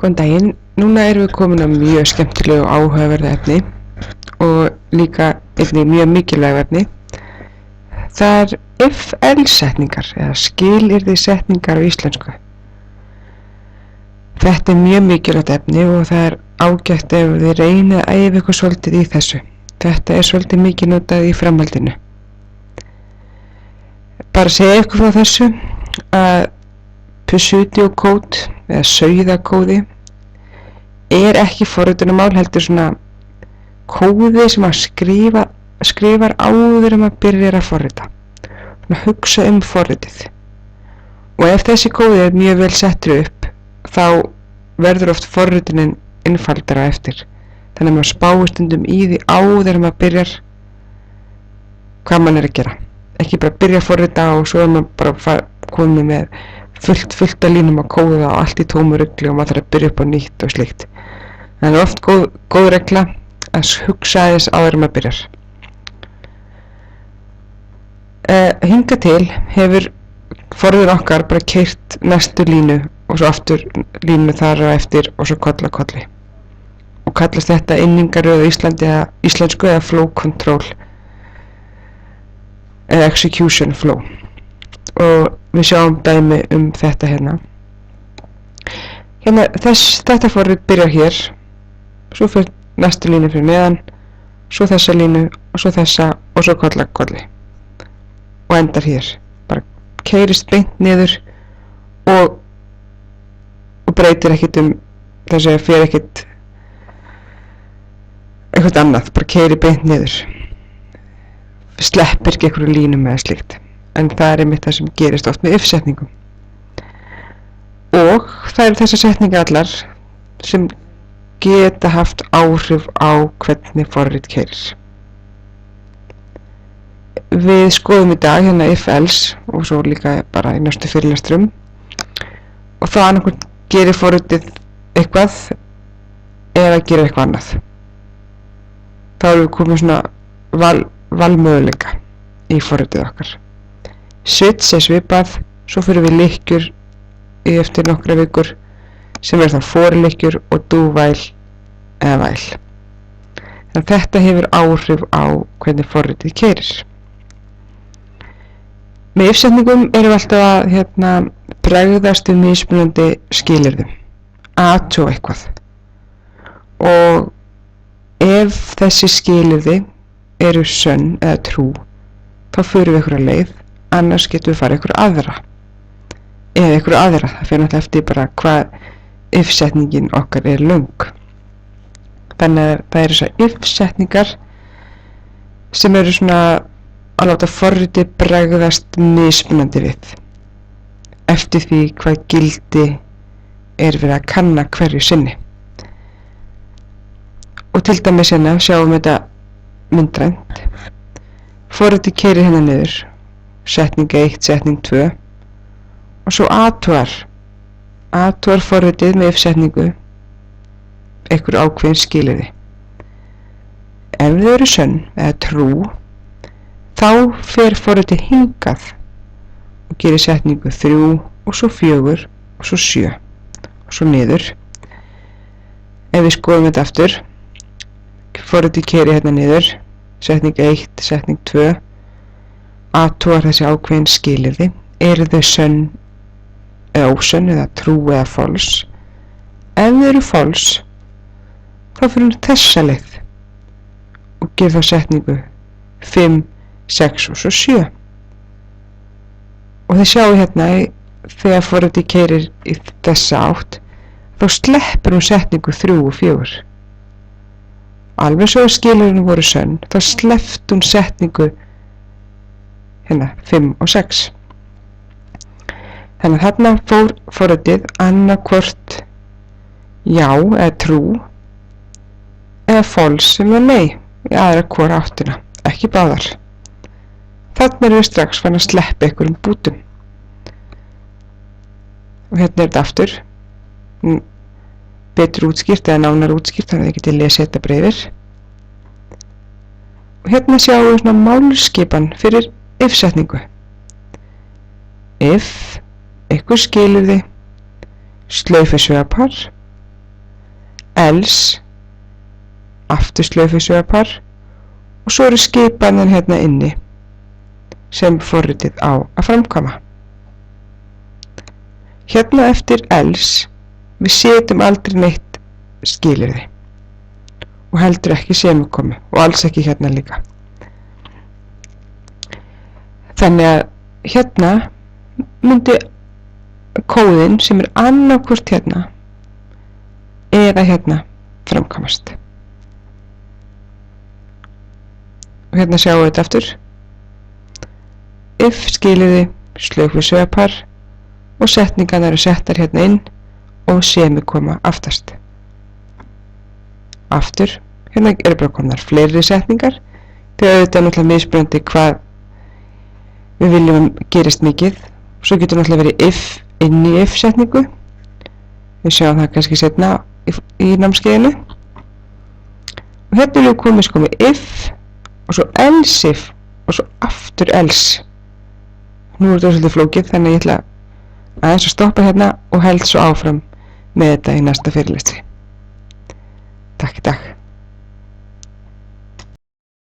Góðan daginn, núna erum við komin á mjög skemmtilegu og áhugaverðu efni og líka einnig mjög mikilvæg efni. Það er if-else setningar eða skilyrði setningar á íslensku. Þetta er mjög mikilvægt efni og það er ágætt ef þið reynið að æfa ykkur svolítið í þessu. Þetta er svolítið mikið notað í framhaldinu. Bara segja ykkur frá þessu að pseudokód eða sauðakóði er ekki forritunarmál, heldur svona kóði sem að skrifar áður að byrjar að forrita. Svona hugsa forritið. Og ef þessi kóði er mjög vel settur upp, þá verður oft forritunin einfaldara eftir. Þannig að maður spáir stundum í því áður að byrjar hvað mann er að gera. Ekki bara byrja að forrita og svo er maður bara komið með fullt af línum að kóða og allt í tómu rugli og maður þarf að byrja upp á nýtt og slíkt. Það er oft góð regla að hugsa aðeins áður en maður byrjar. Hingað til hefur forritin okkar bara keyrt næstu línu og svo aftur línu þar á eftir og svo koll að kolli. Og kallast þetta inningaröð á íslensku eða flow control eða execution flow. Og við sjáum dæmi þetta hérna. Þetta forrit byrjar hér, svo fyrir næstu línu fyrir neðan, svo þessa línu og svo þessa og svo koll að kolli. Og endar hér. Bara keyrist beint niður og breytir ekkert þess að fyrir ekkert eitthvað annað, bara keyrir beint niður. Sleppir ekki einhverju línum eða slíkt. En það er einmitt það sem gerist oft með if-setningum. Og það eru þessar setningar allar sem geta haft áhrif á hvernig forrit keyrir. Við skoðum í dag hérna if-else og svo líka bara í næstu fyrirlestrum. Og það annarkvæmt gerir forritið eitthvað eða gerir eitthvað annað. Þá erum við komið svona valmöguleika í forritið okkar. Switch er svipað, svo fyrir við lykkjur eftir nokkra vikur sem er þá for-lykkjur og do-while eða while. En þetta hefur áhrif á hvernig forritið keyrir. Með if-setningum erum við alltaf að bregðast við mismunandi skilyrðum, athuga eitthvað. Og ef þessi skilyrði eru sönn eða trú, þá förum við einhverja leið. Annars getum við farið einhverja aðra. Það fyrir náttúrulega eftir bara hvað if-setningin okkar er löng. Þannig að það eru þessar if-setningar sem eru svona að láta forritið bregðast mismunandi við. Eftir því hvað gildi er verið að kanna hverju sinni. Og til dæmis hérna sjáum við þetta myndrænt. Forritið keyrir hérna niður. Setning 1, setning 2 og svo athugar forritið með if-setningu einhver ákveðin skilyrði. Ef þau eru sönn eða trú, þá fer forritið hingað og gerir setningu 3 og svo 4 og svo 7 og svo niður. Ef við skoðum þetta aftur, forritið keyrir hérna niður, setning 1, setning 2, athugar þessi ákveðin skilyrði, eru þau sönn eða ósönn eða trú eða false. Ef þau eru false, þá fyrir þessa leið og gerir þá setningu 5, 6 og svo 7. Og þið sjáu hérna þegar forritið keyrir í þessa átt, þá sleppur setningu 3 og 4. Alveg svo að skilyrðin voru sönn, þá sleppti setningu 5 og 6. Þannig að þarna fór forritið annarkvort já eða trú eða false sem var nei í aðra hvora áttina, ekki báðar. Þarna erum við strax farin að sleppa einhverjum bútum. Og hérna er þetta aftur. Betur útskýrt eða nánar útskýrt, þannig að þið getið lesið þetta breiðir. Og hérna sjáum við svona málskipan fyrir if-setningu. If, einhver skilyrði, slaufa svipar, else, aftur slaufusvegapar og svo eru skipanir hérna inni sem forritið á að framkvæma. Hérna eftir else, við setjum aldrei neitt skilyrði og heldur ekki semikomu og alls ekki hérna líka. Þannig að hérna myndi kóðinn sem annarkvort hérna eða hérna framkvæmast. Og hérna sjáum við þetta aftur. If skilyrði, slaufusvegapar og setningarnar eru settar hérna inn og semikoma aftast. Aftur, hérna eru bara komnar fleiri setningar þegar auðvitað náttúrulega mismunandi hvað við viljum gerist mikið. Svo getur náttúrulega verið if inn í if setningu. Við sjáum það kannski seinna í námskeiðinu. Og hérna er komið if og svo else if og svo aftur else. Nú er þetta svolítið flókið þannig að ég ætla aðeins að stoppa hérna og held svo áfram með þetta í næsta fyrirlestri. Takk í dag.